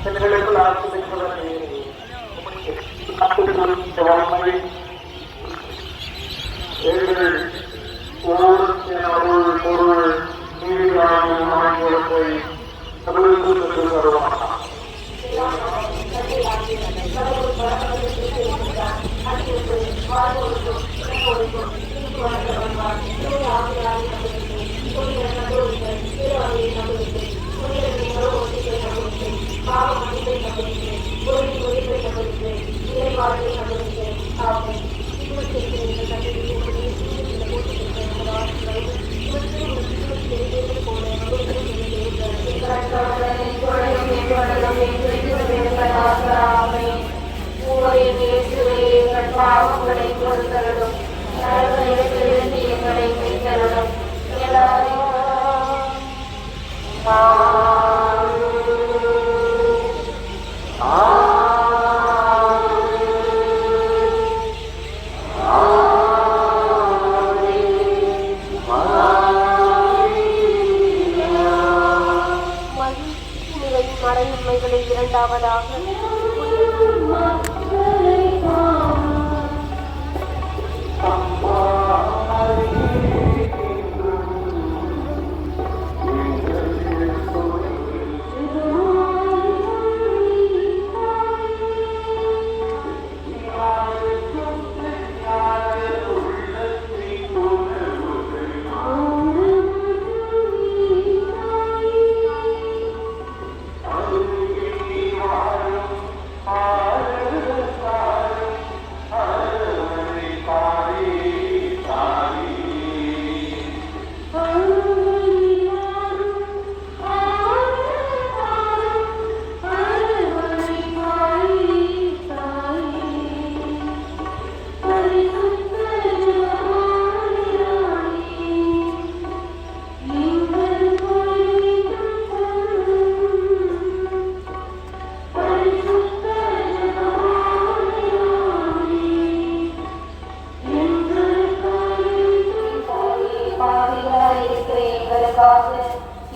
பெண்களுக்குள் ஆட்சி பெற்றவர் பொருள் நீதியை தமிழுக்கு வருவாங்க. பாவங்களை பொறுத்தருளும் எங்களை மீட்டருளும் எல்லாரையும் மறையுண்மைகளை இரண்டாவதாக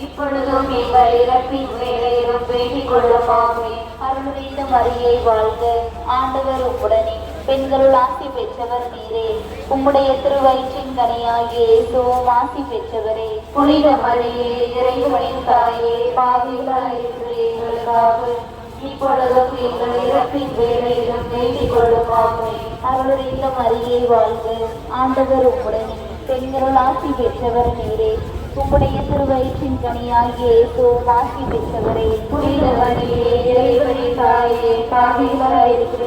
இப்பொழுதும் எங்கள் இறப்பின் வேளையிலும் வேண்டிக் கொள்ளுமாமே. அருள்மிகு மரியே வாழ்க, ஆண்டவர் உம்முடனே, பெண்களுள் ஆசி பெற்றவர் நீரே. உம்முடைய திருவயிற்றின் கனியாகிய இயேசுவும் ஆசி பெற்றவரே. புனித மரியே, இறைவனின் தாயே, பாவிகளாய் இருக்கிற எங்களுக்காக இப்பொழுதும் எங்கள் இறப்பின் வேளையிலும் வேண்டிக் கொள்ளுமாமே. அருள்மிகு மரியே வாழ்க, ஆண்டவர் உம்முடனே, பெண்களுள் ஆசி பெற்றவர் நீரே. உம்முடைய திருவயிற்றின் கனியாகிய இயேசுவும் ஆசி பெற்றவரே. புனித மரியே, இறைவனின் தாயே, பாவிகளாய் இருக்கிற